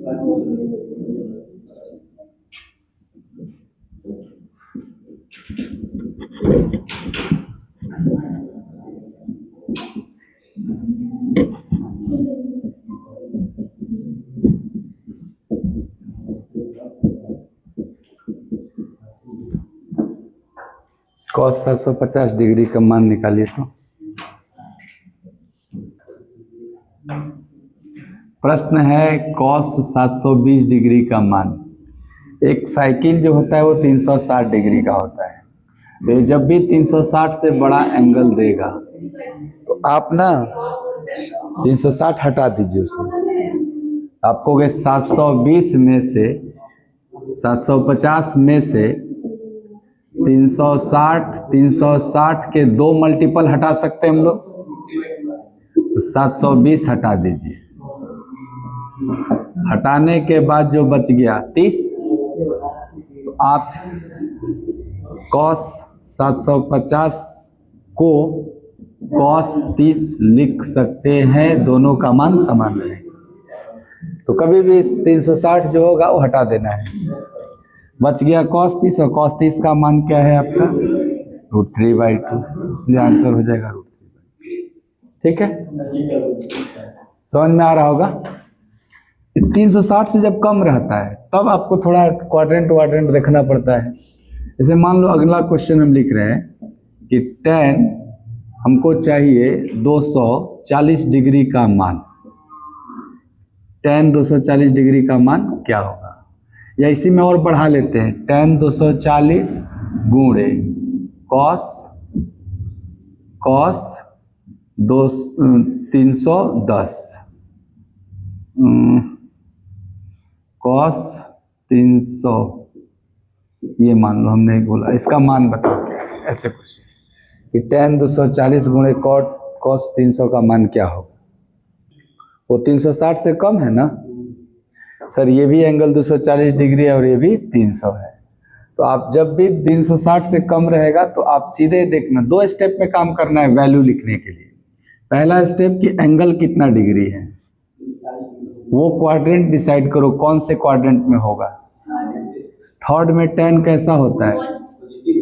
cos 750 degree का मान निकालिए। तो प्रश्न है cos 720 डिग्री का मान। एक साइकिल जो होता है वो 360 डिग्री का होता है, तो जब भी 360 से बड़ा एंगल देगा तो आप ना 360 हटा दीजिए उसमें से, आपको 720 में से 750 में से 360 के 2 मल्टीपल हटा सकते हैं हम लोग, तो 720 हटा दीजिए। हटाने के बाद जो बच गया 30, तो आप cos 750 को cos 30 लिख सकते हैं, दोनों का मान समान रहेगा। तो कभी भी 360 जो होगा वो हटा देना है। बच गया cos 30, और cos 30 का मान क्या है आपका √3/2, इसलिए आंसर हो जाएगा √3/2। ठीक है, समझ में आ रहा होगा। 360 से जब कम रहता है तब आपको थोड़ा क्वाड्रेंट देखना पड़ता है। जैसे मान लो अगला क्वेश्चन हम लिख रहे हैं कि tan हमको चाहिए 240 डिग्री का मान। tan 240 डिग्री का मान क्या होगा, या इसी में और बढ़ा लेते हैं, tan 240 गुणे cos 310 cos 300, ये मान लो हमने बोला, इसका मान बताओ क्या है। ऐसे कुछ कि tan 240 गुणे cos 300 का मान क्या होगा। वो 360 से कम है ना सर, ये भी एंगल 240 डिग्री है और ये भी 300 है। तो आप जब भी 360 से कम रहेगा तो आप सीधे देखना, 2 स्टेप में काम करना है वैल्यू लिखने के लिए। पहला स्टेप कि एंगल कितना डिग्री है, वो क्वाड्रेंट डिसाइड करो कौन से क्वाड्रेंट में होगा। थर्ड में tan कैसा होता है,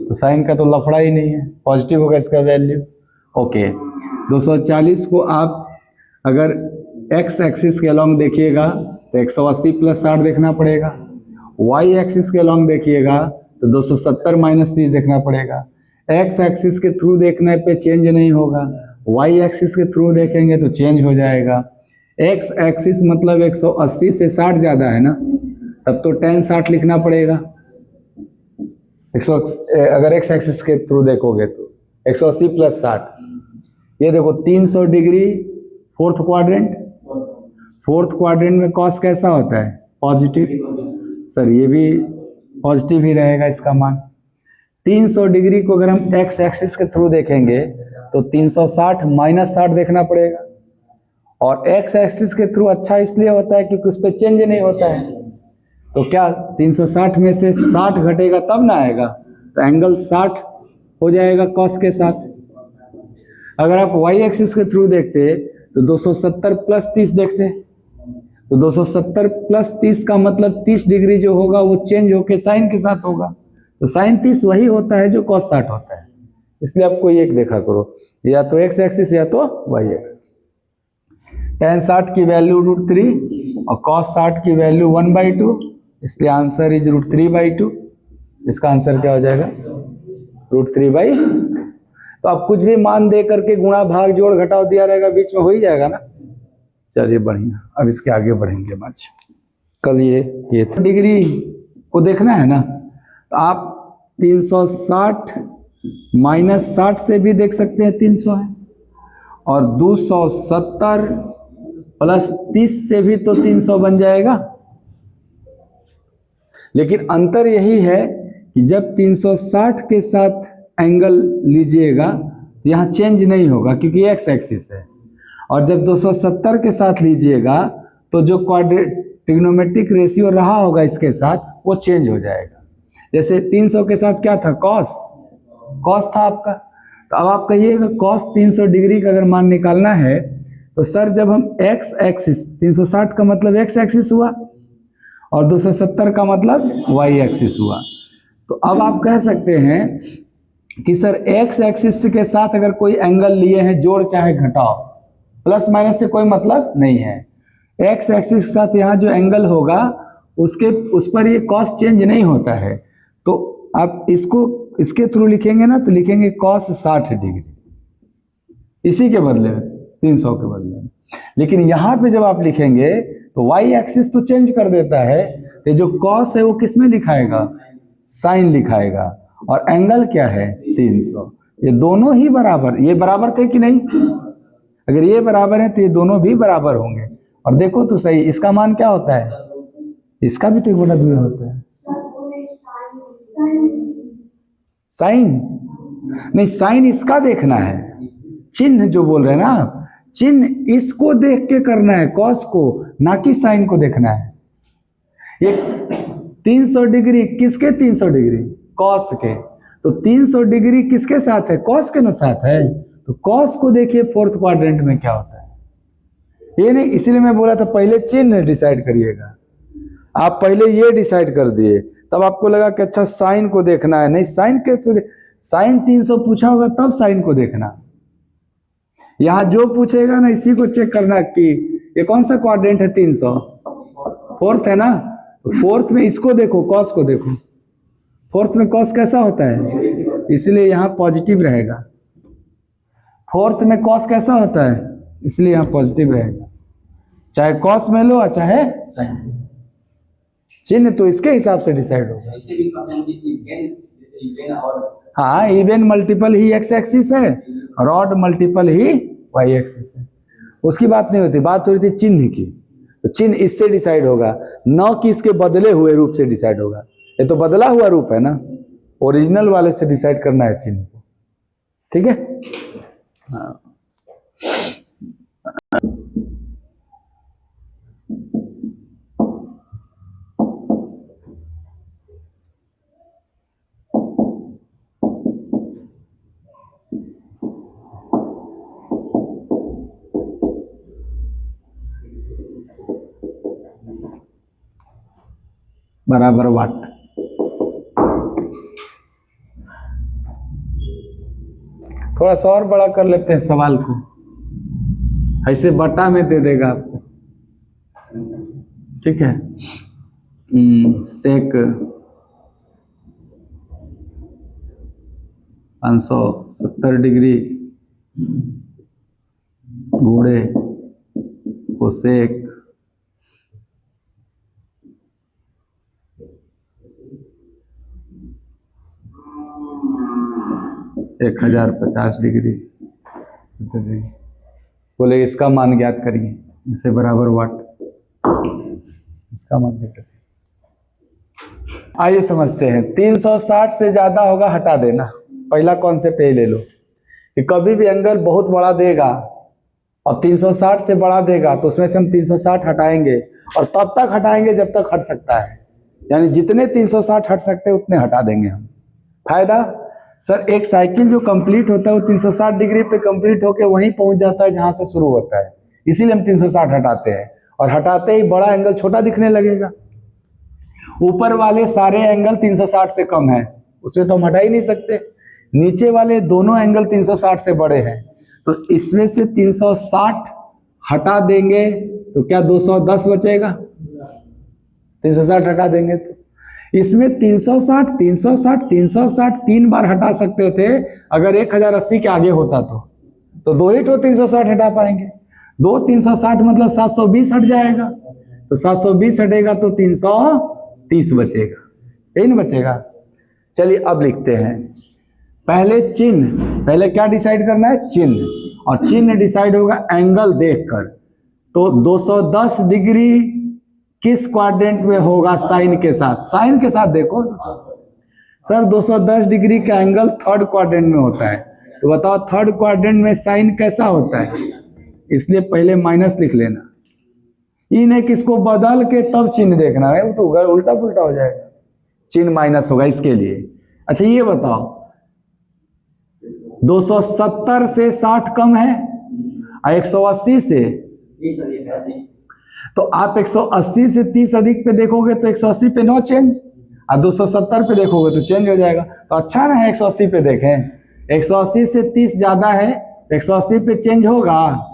तो साइन का तो लफड़ा ही नहीं है, पॉजिटिव होगा इसका वैल्यू। ओके, 240 को आप अगर x एक्सिस के अलॉन्ग देखिएगा तो 180 + 60 देखना पड़ेगा, y एक्सिस के अलॉन्ग देखिएगा तो 270 - 30 देखना पड़ेगा। x एक्सिस के थ्रू देखने पे चेंज नहीं होगा, y एक्सिस के थ्रू देखेंगे तो चेंज हो जाएगा। x एक्सिस मतलब 180 से 60 ज़्यादा है ना, तब तो tan 60 लिखना पड़ेगा। अगर x एक्सिस के थ्रू देखोगे तो 180 + 60, ये देखो 300 डिग्री फोर्थ क्वाड्रेंट में cos कैसा होता है, पॉजिटिव। सर ये भी पॉजिटिव ही रहेगा इसका मान। 300 डिग्री को अगर हम x एक्सिस के थ्रू देखेंगे तो 360 - 60 देखना पड़ेगा, और x एक्सिस के थ्रू अच्छा इसलिए होता है क्योंकि उस पर चेंज नहीं होता है। तो क्या 360 में से 60 घटेगा तब ना आएगा, तो एंगल 60 हो जाएगा cos के साथ। अगर आप y एक्सिस के थ्रू देखते तो 270 + 30 देखते, तो 270 + 30 का मतलब 30 डिग्री जो होगा वो चेंज होके साइन के साथ होगा, तो साइन 30 वही होता है जो cos 60 होता है। इसलिए आपको एक देखा करो, या तो x एक्सिस या तो y एक्सिस। tan 60 की वैल्यू √3 और cos 60 की वैल्यू 1/2, इसलिए आंसर इज √3/2। इसका आंसर क्या हो जाएगा, √3/2। तो आप कुछ भी मान दे करके गुणा भाग जोड़ घटाव दिया रहेगा, बीच में हो ही जाएगा ना। चलिए बढ़िया, अब इसके आगे बढ़ेंगे। आज कल ये डिग्री को देखना है ना, तो आप 360 - 60 से भी देख सकते हैं 300 है, और 270 + 30 से भी तो 300 बन जाएगा। लेकिन अंतर यही है कि जब 360 के साथ एंगल लीजिएगा तो यहाँ चेंज नहीं होगा क्योंकि x एक्सिस है, और जब 270 के साथ लीजिएगा तो जो ट्रिग्नोमेट्रिक रेशियो रहा होगा इसके साथ वो चेंज हो जाएगा। जैसे 300 के साथ क्या था, cos था आपका, तो अब आप कहिएगा cos 300 डिग्री का अगर मान निकालना है तो सर जब हम x एक्सिस 360 का मतलब x एक्सिस हुआ, और 270 का मतलब वाई एक्सिस हुआ। तो अब आप कह सकते हैं कि सर एक्स एक्सिस के साथ अगर कोई एंगल लिए हैं, जोड़ चाहे घटाओ, प्लस माइनस से कोई मतलब नहीं है। एक्स एक्सिस के साथ यहाँ जो एंगल होगा उस पर ये कॉस चेंज नहीं होता है। तो आप इसको इसके थ्रू लिखेंगे ना, तो लिखेंगे कॉस 60 डिग्री, इसी के बदले में 300 के बदले में। लेकिन यहाँ पे जब आप लिखेंगे तो वाई एक्सिस तो चेंज कर देता है, ये जो कॉस है वो किस में लिखाएगा, साइन लिखाएगा, और एंगल क्या है 300। ये दोनों ही बराबर, ये बराबर थे कि नहीं, अगर ये बराबर है तो ये दोनों भी बराबर होंगे। और देखो तो सही, इसका मान क्या होता है, इसका भी तो 1/2 होता है। साइन नहीं, साइन इसका देखना है, चिन्ह जो बोल रहे हैं ना आप, चिन्ह इसको देख के करना है, कॉस को, ना कि साइन को देखना है। ये 300 डिग्री किसके 300 डिग्री, कॉस के। तो 300 डिग्री किसके साथ है, कॉस के ना साथ है। तो कॉस को देखिए फोर्थ क्वाड्रेंट में क्या होता है। ये नहीं, इसलिए मैं बोला था पहले चिन्ह डिसाइड करिएगा। आप पहले ये डिसाइड कर दिए, तब आपको लगा कि अच्छा साइन को देखना है। नहीं, साइन कैसे, साइन 300 पूछा होगा तब साइन को देखना। यहां जो पूछेगा ना इसी को चेक करना कि ये कौन सा क्वाड्रेंट है, 300 फोर्थ है ना। फोर्थ में इसको देखो, कॉस को देखो, फोर्थ में कॉस कैसा होता है, इसलिए यहां पॉजिटिव रहेगा। फोर्थ में कॉस कैसा होता है, इसलिए यहां पॉजिटिव रहेगा, चाहे कॉस में लो चाहे साइन। चिन्ह तो इसके हिसाब से डिसाइड होगा। हाँ, इवन मल्टीपल ही एक्स एक्सिस है और ऑड मल्टीपल ही वाई एक्सिस है, उसकी बात नहीं होती, बात हो रही थी चिन्ह की। तो चिन्ह इससे डिसाइड होगा, न कि इसके बदले हुए रूप से डिसाइड होगा। ये तो बदला हुआ रूप है ना, ओरिजिनल वाले से डिसाइड करना है चिन्ह को, ठीक है। हाँ। बराबर वाट। थोड़ा सा और बड़ा कर लेते हैं सवाल को, ऐसे बटा में दे देगा आपको, ठीक है। सेक 570 डिग्री गुणे कोसेक 1050 डिग्री। बोले इसका मान ज्ञात करिए, इसे बराबर वाट, इसका मान ज्ञात करिए। आइए समझते हैं। 360 से ज्यादा होगा हटा देना, पहला कॉन्सेप्ट यही ले लो कि कभी भी एंगल बहुत बड़ा देगा और 360 से बड़ा देगा तो उसमें से हम 360 हटाएंगे, और तब तक हटाएंगे जब तक हट सकता है, यानी जितने 360 हट सकते हैं उतने हटा देंगे हम। फायदा सर, एक साइकिल जो कंप्लीट होता है वो 360 डिग्री पे कंप्लीट होकर वहीं पहुंच जाता है जहां से शुरू होता है, इसीलिए हम 360 हटाते हैं, और हटाते ही बड़ा एंगल छोटा दिखने लगेगा। ऊपर वाले सारे एंगल 360 से कम है, उसमें तो हम हटा ही नहीं सकते। नीचे वाले दोनों एंगल 360 से बड़े हैं, तो इसमें से 360 हटा देंगे तो क्या 210 बचेगा। 360 हटा देंगे तो इसमें 360 360 360 3 बार हटा सकते थे। अगर 1080 के आगे होता तो 2 ही तो 360 हटा पाएंगे। 2 360 मतलब 720 हट जाएगा, तो 720 हटेगा तो 330 बचेगा, यही ना बचेगा। चलिए अब लिखते हैं, पहले चिन्ह, पहले क्या डिसाइड करना है, चिन्ह, और चिन्ह डिसाइड होगा एंगल देखकर। तो 210 डिग्री किस क्वाड्रेंट में होगा, साइन के साथ। साइन के साथ देखो सर, 210 डिग्री का एंगल थर्ड क्वाड्रेंट में होता है, तो बताओ थर्ड क्वाड्रेंट में साइन कैसा होता है, इसलिए पहले माइनस लिख लेना। इन्हें किसको बदल के तब चिन्ह देखना है, वो तो उल्टा पुल्टा हो जाएगा, चिन्ह माइनस होगा इसके लिए। अच्छा ये बताओ 270 से 60 कम है और 180 से, तो आप 180 से 30 अधिक पे देखोगे तो 180 पे नो चेंज, और 270 पे देखोगे तो चेंज हो जाएगा। तो अच्छा ना है 180 पे देखें, 180 से 30 ज्यादा है, 180 पे चेंज होगा,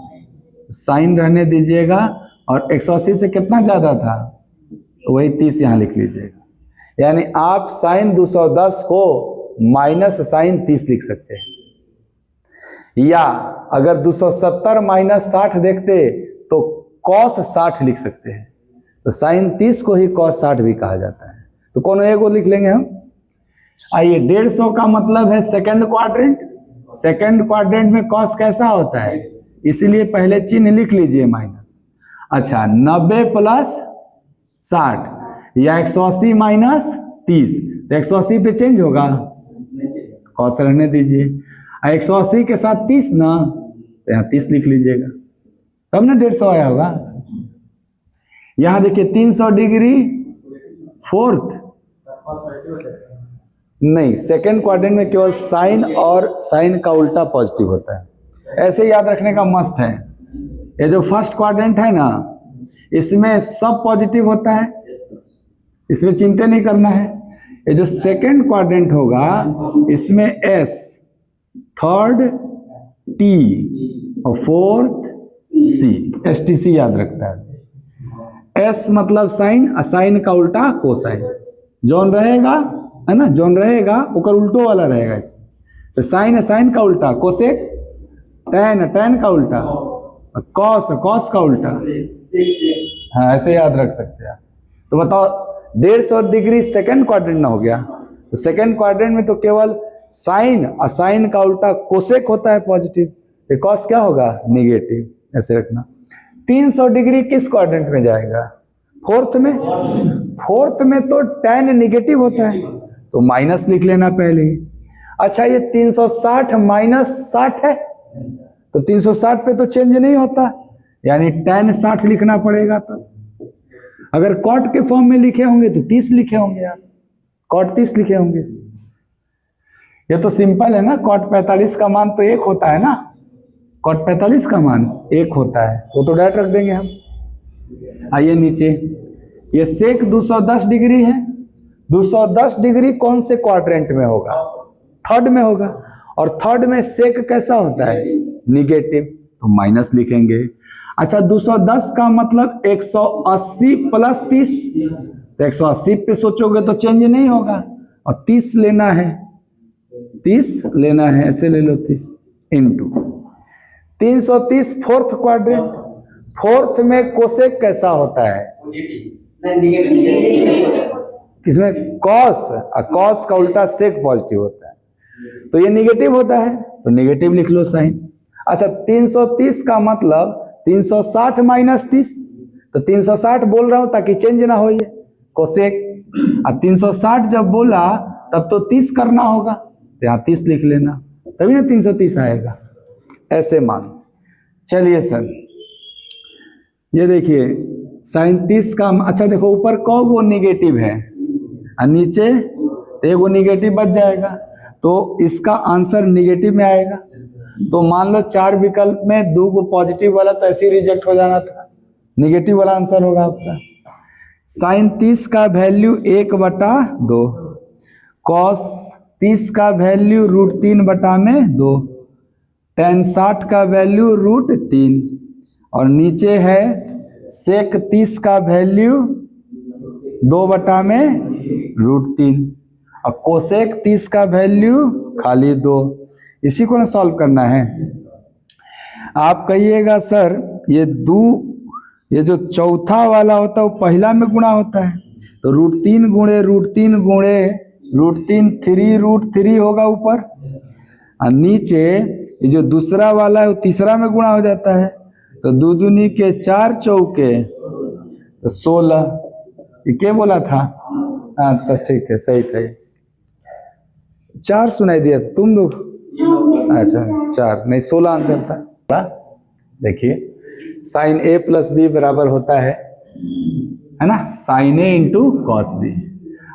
साइन रहने दीजिएगा। और 180 से कितना ज्यादा था, तो वही 30 यहां लिख लीजिएगा। यानी आप साइन 210 को माइनस साइन 30 लिख सकते हैं, या अगर 270 माइनस 60 देखते तो कॉस 60 लिख सकते हैं। तो साइन 30 को ही कॉस 60 भी कहा जाता है। तो कौन एक को लिख लेंगे हम। आइए, 150 का मतलब है सेकंड क्वाड्रेंट। सेकंड क्वाड्रेंट में कॉस कैसा होता है, इसीलिए पहले चिन्ह लिख लीजिए माइनस। अच्छा, 90 प्लस 60 या 180 माइनस 30, तो 180 पे चेंज होगा, कॉस रहने दीजिए। 180 के साथ 30 ना, तो यहाँ 30 लिख लीजिएगा, तब ना 150 आया होगा। यहां देखिए 300 डिग्री फोर्थ, नहीं, सेकंड क्वाड्रेंट में केवल साइन और साइन का उल्टा पॉजिटिव होता है। ऐसे याद रखने का मस्त है। ये जो फर्स्ट क्वाड्रेंट है ना, इसमें सब पॉजिटिव होता है, इसमें चिंता नहीं करना है। ये जो सेकंड क्वाड्रेंट होगा, इसमें एस, थर्ड टी और फोर्थ सी, एसटीसी याद रखता है। एस मतलब साइन, साइन का उल्टा कोसाइन, जोन रहेगा है ना, जोन रहेगा ओकर उल्टो वाला रहेगा इसमें। तो साइन, साइन का उल्टा कोसेक, टैन, टैन का उल्टा, कॉस, कॉस का उल्टा। हाँ, ऐसे याद रख सकते हैं। तो बताओ 150 डिग्री सेकंड क्वाड्रेंट ना हो गया। तो सेकंड क्वाड्रेंट में तो केवल साइन और साइन का उल्टा कोसेक होता है पॉजिटिव, कॉस क्या होगा, निगेटिव। ऐसे रखना। 300 डिग्री किस क्वाड्रेंट में जाएगा, फोर्थ में। फोर्थ में तो टैन निगेटिव होता है, तो माइनस लिख लेना पहले ही। अच्छा, ये 360 माइनस 60 है, तो 360 पे तो चेंज नहीं होता, यानी टैन 60 लिखना पड़ेगा। तो अगर कॉट के फॉर्म में लिखे होंगे तो 30 लिखे होंगे यार, कॉट 30 लिखे होंगे। ये तो सिंपल है ना, कॉट 45 का मान तो 1 होता है ना, कॉट 45 का मान 1 होता है, वो तो डायरेक्ट रख देंगे हम। आइए नीचे, ये सेक 210 डिग्री है। 210 डिग्री कौन से क्वाड्रेंट में होगा, थर्ड में होगा। और थर्ड में सेक कैसा होता है, निगेटिव, तो माइनस लिखेंगे। अच्छा, 210 का मतलब 180 प्लस 30, तो 180 पे सोचोगे तो चेंज नहीं होगा, और 30 लेना है, 30 लेना है, ऐसे ले लो 30 इंटू 330 फोर्थ क्वाड्रेंट। फोर्थ में कोसेक कैसा होता है, इसमें कॉस, कॉस का उल्टा सेक पॉजिटिव होता है, तो ये निगेटिव होता है, तो निगेटिव लिख लो साइन। अच्छा, 330 का मतलब 360 माइनस 30, तो 360 बोल रहा हूं ताकि चेंज ना हो, ये कोसेक। और 360 जब बोला तब तो 30 करना होगा, तो यहाँ 30 लिख लेना, तभी ना 330 आएगा। ऐसे मान। चलिए सर, ये देखिए साइन 30 का, अच्छा देखो ऊपर कौ वो निगेटिव है और नीचे एगो निगेटिव बच जाएगा, तो इसका आंसर निगेटिव में आएगा। तो मान लो 4 विकल्प में 2 को पॉजिटिव वाला, तो ऐसे ही रिजेक्ट हो जाना था, निगेटिव वाला आंसर होगा आपका। साइन 30 का वैल्यू 1/2, कॉस 30 का वैल्यू √3/2, tan 60 का वैल्यू √3, और नीचे है सेक 30 का वैल्यू 2/√3, और कोसेक 30 का वैल्यू खाली 2। इसी को ना सॉल्व करना है। आप कहिएगा सर ये जो चौथा वाला होता है वो पहला में गुणा होता है, तो √3 गुणे √3 गुणे √3 3√3 होगा ऊपर, और नीचे ये जो दूसरा वाला है वो तीसरा में गुणा हो जाता है, तो 2 दूनी के 4 चौके तो 16। ये क्या बोला था, हाँ तो ठीक है, सही था। ये 4 सुनाई दिया था तुम लोग, अच्छा 4 नहीं 16 आंसर था। देखिए साइन A + B बराबर होता है ना, sine A into cos B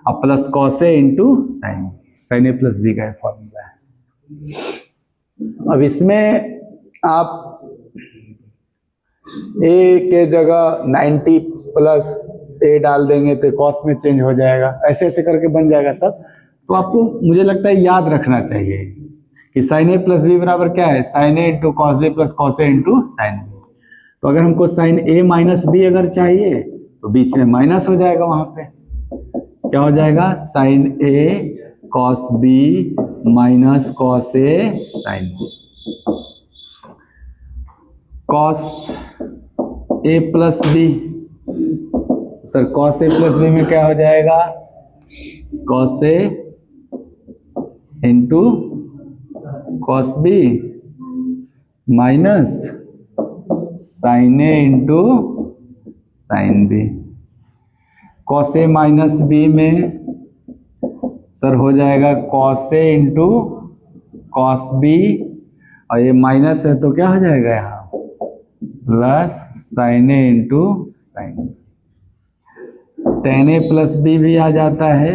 और plus cos A into sine, sine A + B का फॉर्मूला है। अब इसमें आप ए के जगह 90 प्लस ए डाल देंगे तो कॉस में चेंज हो जाएगा, ऐसे ऐसे करके बन जाएगा सब। तो आपको मुझे लगता है याद रखना चाहिए कि साइन ए प्लस बी बराबर क्या है, sine A into cos B plus cos A into sine B. तो अगर हमको साइन ए माइनस बी अगर चाहिए तो बीच में माइनस हो जाएगा, वहां पे क्या हो जाएगा, sine A cos B minus cos A sine B. Cos A plus B, sir cos A plus B में क्या हो जाएगा, cos A into cos B minus sine A into sine B. Cos A minus B में sir हो जाएगा cos A into cos B, और ये minus है तो क्या हो जाएगा यहाँ plus sine A into sine B. Tan A plus B भी आ जाता है,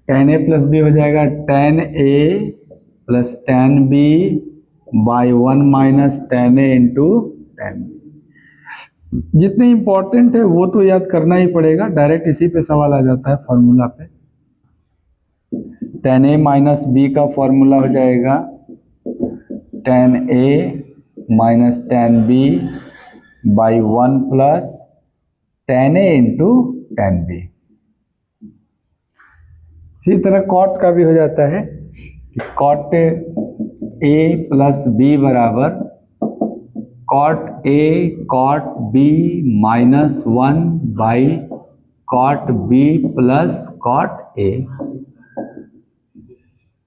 टेन ए प्लस बी हो जाएगा ten A plus ten B by 1 minus ten A into ten B. जितने इंपॉर्टेंट है वो तो याद करना ही पड़ेगा, डायरेक्ट इसी पे सवाल आ जाता है फॉर्मूला पे। टेन ए माइनस बी का फॉर्मूला हो जाएगा ten A minus tan B by 1 plus tan A into ten B. इसी तरह कॉट का भी हो जाता है, कॉट ए प्लस बी बराबर cot A cot B minus 1 by cot B plus cot A,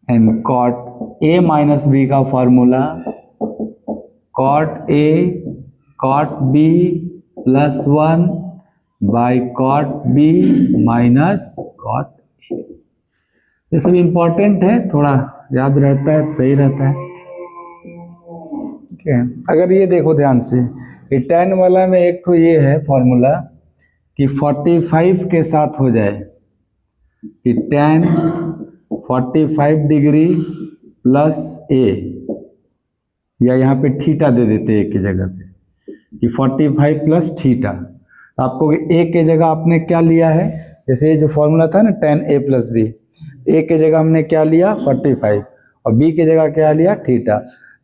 and cot A minus B का formula cot A cot B plus 1 by cot B minus cot A. ये सब important है, थोड़ा याद रहता है तो सही रहता है। ठीक है, अगर ये देखो ध्यान से, ये टेन वाला में एक तो ये है फॉर्मूला कि 45 के साथ हो जाए कि टेन 45 डिग्री प्लस ए, या यहाँ पे थीटा दे देते हैं एक की जगह पे कि 45 प्लस थीटा। आपको ए के जगह आपने क्या लिया है, जैसे ये जो फॉर्मूला था ना टेन ए प्लस बी, ए के जगह हमने क्या लिया 45 और बी के जगह क्या लिया थीटा।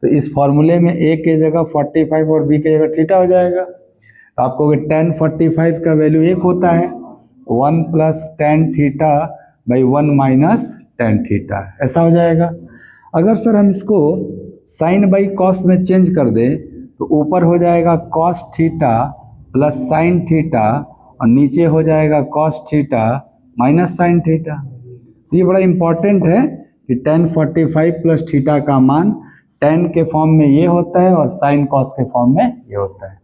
तो इस फॉर्मूले में ए के जगह 45 और बी के जगह थीटा हो जाएगा। तो आपको टेन 45 का वैल्यू 1 होता है, 1 plus tan theta by 1 minus tan theta, ऐसा हो जाएगा। अगर सर हम इसको साइन बाई कॉस में चेंज कर दें तो ऊपर हो जाएगा cos theta plus sine theta और नीचे हो जाएगा cos theta minus sine theta. ये बड़ा इंपॉर्टेंट है कि टेन 45 प्लस थीटा का मान टेन के फॉर्म में ये होता है और साइन कॉस के फॉर्म में ये होता है।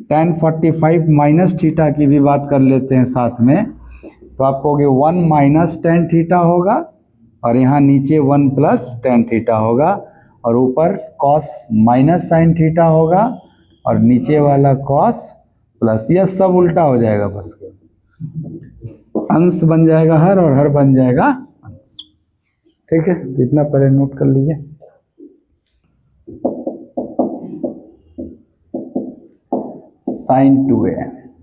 टेन 45 माइनस थीटा की भी बात कर लेते हैं साथ में, तो आपको 1 माइनस टेन थीटा होगा और यहाँ नीचे 1 प्लस टेन थीटा होगा और ऊपर कॉस माइनस साइन थीटा होगा और नीचे वाला कॉस प्लस, यह सब उल्टा हो जाएगा, बस अंश बन जाएगा हर और हर बन जाएगा अंश। ठीक है, तो इतना पहले नोट कर लीजिए। साइन 2a,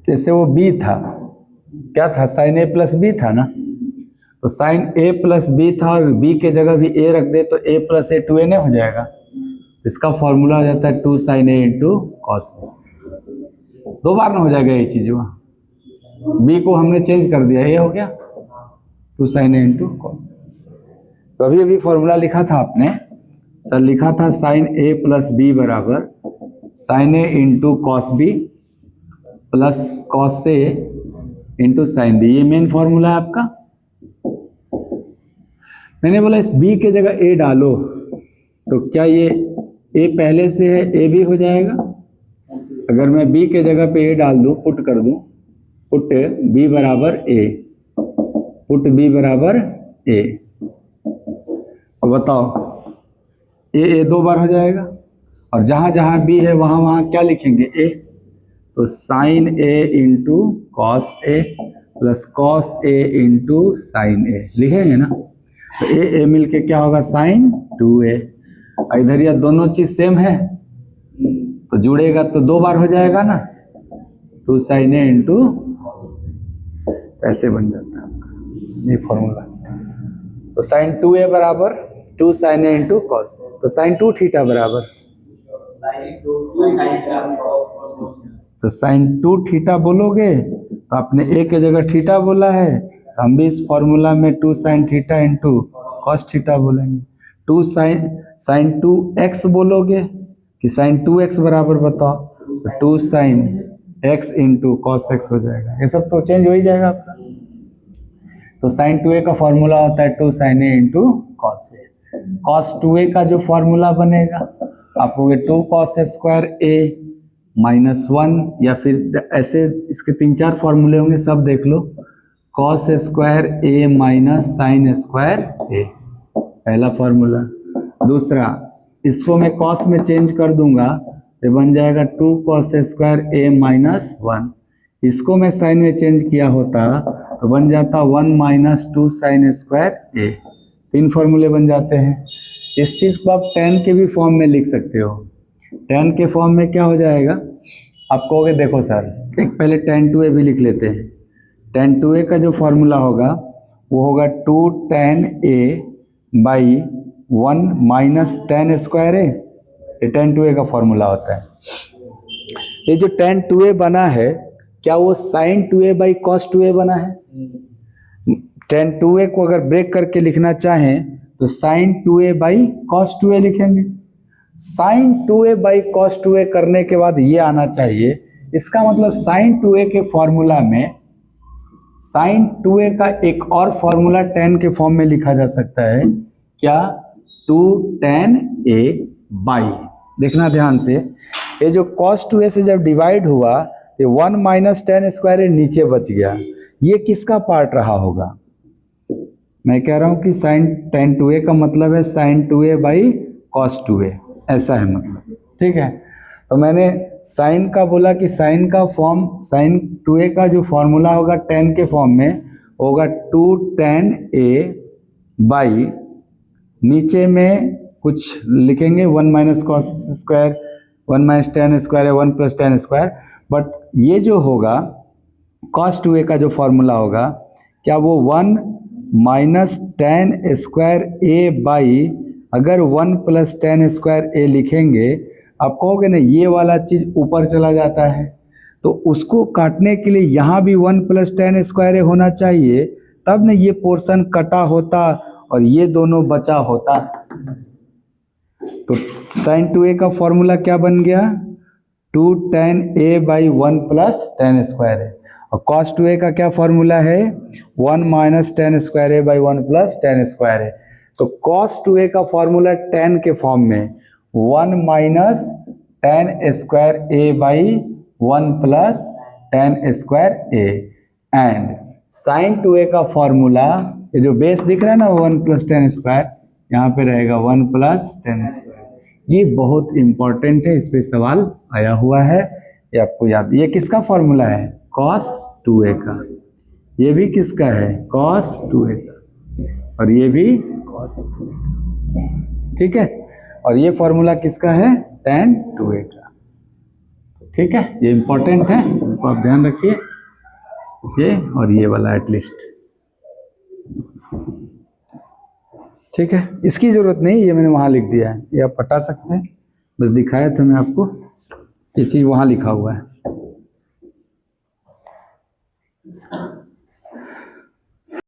जैसे वो b था, क्या था साइन a प्लस बी था ना, तो साइन a प्लस बी था और b के जगह भी a रख दे तो a प्लस a 2a नहीं हो जाएगा। इसका फॉर्मूला हो जाता है 2 sine a into cos B. दो बार ना हो जाएगा ये चीज, वहाँ b को हमने चेंज कर दिया, a हो गया 2 साइन a इंटू कॉस। तो अभी अभी फॉर्मूला लिखा था आपने, सर लिखा था साइन a प्लस बी बराबर sine a into cos B plus cos a into sine B. ये मेन फॉर्मूला है आपका। मैंने बोला इस b के जगह a डालो, तो क्या ये a पहले से है, a भी हो जाएगा। अगर मैं b के जगह पे a डाल दूं, पुट कर दूं, पुट b बराबर a, पुट b बराबर a, तो बताओ a दो बार हो जाएगा और जहां जहां b है वहां वहां क्या लिखेंगे a, तो sine a into cos a plus cos a into sine a लिखेंगे ना। तो a मिलके क्या होगा साइन 2a। इधर यह दोनों चीज सेम है, तो जुड़ेगा तो 2 बार हो जाएगा ना, 2 sin A इंटू ऐसे बन जाता है आपका ये फॉर्मूला। तो sin 2A बराबर 2 sin A इंटू कॉस, तो sin 2 थीटा बराबर, तो sin 2 थीटा बोलोगे तो आपने A के जगह थीटा बोला है, तो हम भी इस फॉर्मूला में 2 sin theta into cos theta बोलेंगे। 2 sin 2x बोलोगे कि sin 2x बराबर बताओ, तो 2 sin x into cos x हो जाएगा। ये सब तो चेंज हो ही जाएगा आपका। तो sin 2a का फॉर्मूला होता है 2 sin A into cos A. cos 2a का जो फॉर्मूला बनेगा आपको 2 cos स्क्वायर a माइनस 1, या फिर ऐसे इसके 3-4 फॉर्मूले होंगे, सब देख लो। cos square a minus sine square a, पहला फॉर्मूला। दूसरा, इसको मैं cos में चेंज कर दूंगा तो बन जाएगा 2 cos स्क्वायर a माइनस 1। इसको मैं साइन में चेंज किया होता तो बन जाता 1 माइनस 2 साइन स्क्वायर a। 3 फॉर्मूले बन जाते हैं। इस चीज को आप tan के भी फॉर्म में लिख सकते हो। tan के फॉर्म में क्या हो जाएगा, आप कहोगे देखो सर, एक पहले tan 2a भी लिख लेते हैं। tan 2a का जो फॉर्मूला होगा वो होगा 2 tan a by 1 minus tan square a, ये tan 2a का फॉर्मूला होता है। ये जो tan 2a बना है, क्या वो sin 2a by cos 2a बना है? tan 2a को अगर ब्रेक करके लिखना चाहें तो sin 2a by cos 2a लिखेंगे। sin 2a by cos 2a करने के बाद ये आना चाहिए, इसका मतलब sin 2a के फॉर्मूला में sin 2a का एक और फॉर्मूला tan के फॉर्म में लिखा जा सकता है, क्या? 2 tan a बाई, देखना ध्यान से, ये जो cos 2a से जब डिवाइड हुआ ये 1 माइनस tan स्क्वायर a नीचे बच गया, ये किसका पार्ट रहा होगा? मैं कह रहा हूं कि sin tan 2a का मतलब है sin 2a by cos 2a, ऐसा है मतलब, ठीक है। तो मैंने sin का बोला कि sin का फॉर्म, sin 2a का जो फॉर्मूला होगा tan के फॉर्म में होगा 2 tan a बाई, नीचे में कुछ लिखेंगे 1 minus cos square, 1 minus tan square है 1 प्लस tan स्क्वायर, बट ये जो होगा cos 2a का जो फॉर्मूला होगा, क्या वो 1 minus tan square a by, अगर 1 प्लस tan स्क्वायर a लिखेंगे, आप कहोगे ना ये वाला चीज ऊपर चला जाता है, तो उसको काटने के लिए यहाँ भी 1 प्लस tan स्क्वायर a होना चाहिए, तब ना ये पोर्शन कटा होता और ये दोनों बचा होता। तो sin 2a का फॉर्मूला क्या बन गया? 2 tan a by 1 plus tan square a, और cos 2a का क्या फॉर्मूला है? 1 minus tan square a by 1 plus tan square a। तो cos 2a का फॉर्मूला tan के फॉर्म में 1 minus tan square a by 1 plus tan square a, and sin 2a का formula, ये जो बेस दिख रहा है ना 1 प्लस tan स्क्वायर, यहाँ पे रहेगा 1 प्लस tan स्क्वायर। ये बहुत इंपॉर्टेंट है, इस पे सवाल आया हुआ है, ये आपको याद। ये किसका फॉर्मूला है? cos 2a का। ये भी किसका है? cos 2a का, और ये भी cos 2a, ठीक है। और ये फॉर्मूला किसका है? tan 2a का, ठीक है। ये इंपॉर्टेंट है, इनको आप ध्यान रखिए, ये और ये वाला एटलीस्ट, ठीक है। इसकी जरूरत नहीं, ये मैंने वहां लिख दिया है, ये आप हटा सकते हैं, बस दिखाया था मैं आपको, ये चीज वहां लिखा हुआ है।